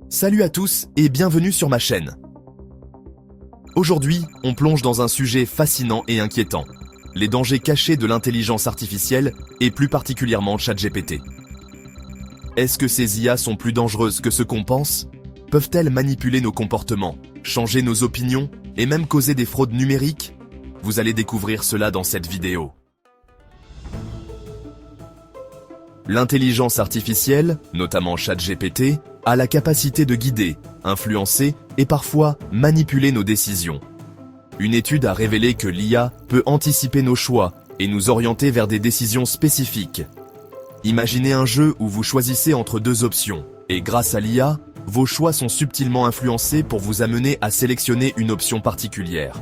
Salut à tous et bienvenue sur ma chaîne. Aujourd'hui, on plonge dans un sujet fascinant et inquiétant. Les dangers cachés de l'intelligence artificielle et plus particulièrement ChatGPT. Est-ce que ces IA sont plus dangereuses que ce qu'on pense? Peuvent-elles manipuler nos comportements, changer nos opinions et même causer des fraudes numériques? Vous allez découvrir cela dans cette vidéo. L'intelligence artificielle, notamment ChatGPT, a la capacité de guider, influencer et parfois manipuler nos décisions. Une étude a révélé que l'IA peut anticiper nos choix et nous orienter vers des décisions spécifiques. Imaginez un jeu où vous choisissez entre deux options, et grâce à l'IA, vos choix sont subtilement influencés pour vous amener à sélectionner une option particulière.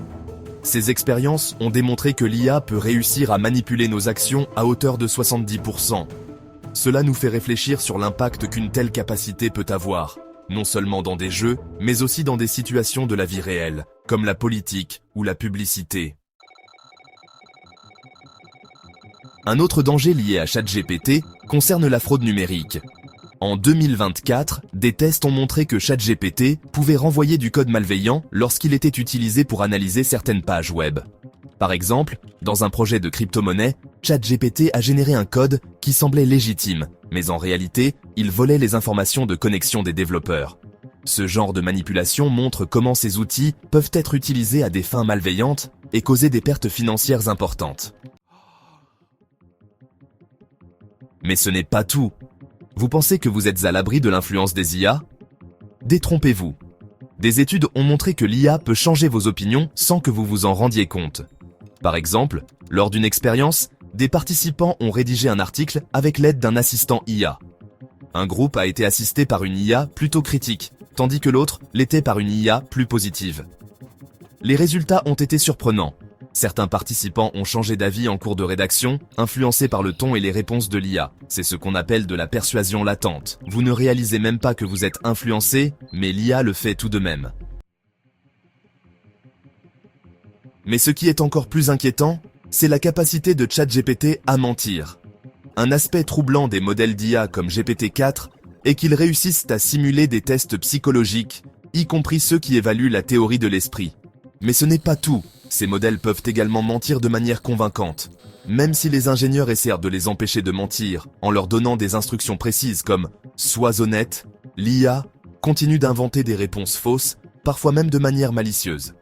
Ces expériences ont démontré que l'IA peut réussir à manipuler nos actions à hauteur de 70%. Cela nous fait réfléchir sur l'impact qu'une telle capacité peut avoir, non seulement dans des jeux, mais aussi dans des situations de la vie réelle, comme la politique ou la publicité. Un autre danger lié à ChatGPT concerne la fraude numérique. En 2024, des tests ont montré que ChatGPT pouvait renvoyer du code malveillant lorsqu'il était utilisé pour analyser certaines pages web. Par exemple, dans un projet de crypto-monnaie, ChatGPT a généré un code qui semblait légitime, mais en réalité, il volait les informations de connexion des développeurs. Ce genre de manipulation montre comment ces outils peuvent être utilisés à des fins malveillantes et causer des pertes financières importantes. Mais ce n'est pas tout. Vous pensez que vous êtes à l'abri de l'influence des IA? Détrompez-vous. Des études ont montré que l'IA peut changer vos opinions sans que vous vous en rendiez compte. Par exemple, lors d'une expérience, des participants ont rédigé un article avec l'aide d'un assistant IA. Un groupe a été assisté par une IA plutôt critique, tandis que l'autre l'était par une IA plus positive. Les résultats ont été surprenants. Certains participants ont changé d'avis en cours de rédaction, influencés par le ton et les réponses de l'IA. C'est ce qu'on appelle de la persuasion latente. Vous ne réalisez même pas que vous êtes influencé, mais l'IA le fait tout de même. Mais ce qui est encore plus inquiétant, c'est la capacité de ChatGPT à mentir. Un aspect troublant des modèles d'IA comme GPT-4 est qu'ils réussissent à simuler des tests psychologiques, y compris ceux qui évaluent la théorie de l'esprit. Mais ce n'est pas tout, ces modèles peuvent également mentir de manière convaincante. Même si les ingénieurs essaient de les empêcher de mentir en leur donnant des instructions précises comme « sois honnête », l'IA continue d'inventer des réponses fausses, parfois même de manière malicieuse.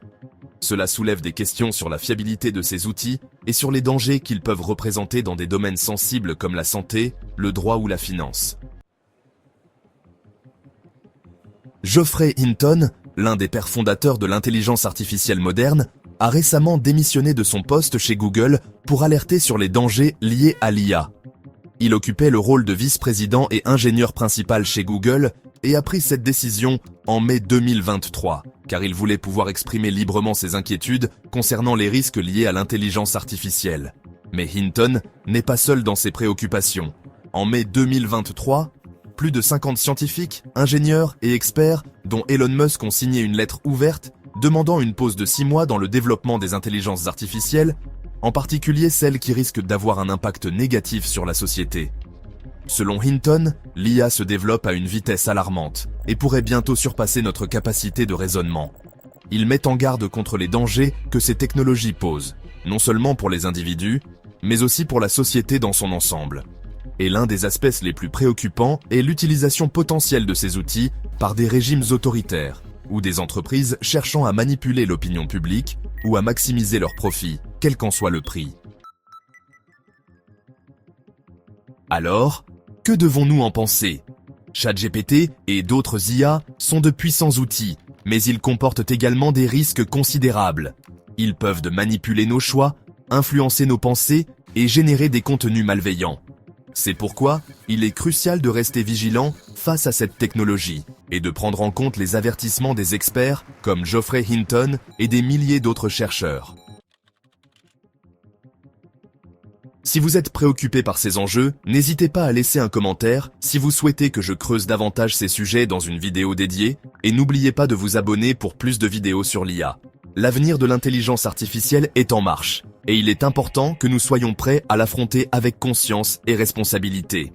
Cela soulève des questions sur la fiabilité de ces outils et sur les dangers qu'ils peuvent représenter dans des domaines sensibles comme la santé, le droit ou la finance. Geoffrey Hinton, l'un des pères fondateurs de l'intelligence artificielle moderne, a récemment démissionné de son poste chez Google pour alerter sur les dangers liés à l'IA. Il occupait le rôle de vice-président et ingénieur principal chez Google et a pris cette décision en mai 2023, car il voulait pouvoir exprimer librement ses inquiétudes concernant les risques liés à l'intelligence artificielle. Mais Hinton n'est pas seul dans ses préoccupations. En mai 2023, plus de 50 scientifiques, ingénieurs et experts, dont Elon Musk, ont signé une lettre ouverte demandant une pause de 6 mois dans le développement des intelligences artificielles, en particulier celles qui risquent d'avoir un impact négatif sur la société. Selon Hinton, l'IA se développe à une vitesse alarmante et pourrait bientôt surpasser notre capacité de raisonnement. Il met en garde contre les dangers que ces technologies posent, non seulement pour les individus, mais aussi pour la société dans son ensemble. Et l'un des aspects les plus préoccupants est l'utilisation potentielle de ces outils par des régimes autoritaires ou des entreprises cherchant à manipuler l'opinion publique ou à maximiser leurs profits, quel qu'en soit le prix. Alors, que devons-nous en penser? ChatGPT et d'autres IA sont de puissants outils, mais ils comportent également des risques considérables. Ils peuvent manipuler nos choix, influencer nos pensées et générer des contenus malveillants. C'est pourquoi il est crucial de rester vigilant face à cette technologie et de prendre en compte les avertissements des experts comme Geoffrey Hinton et des milliers d'autres chercheurs. Si vous êtes préoccupé par ces enjeux, n'hésitez pas à laisser un commentaire si vous souhaitez que je creuse davantage ces sujets dans une vidéo dédiée et n'oubliez pas de vous abonner pour plus de vidéos sur l'IA. L'avenir de l'intelligence artificielle est en marche et il est important que nous soyons prêts à l'affronter avec conscience et responsabilité.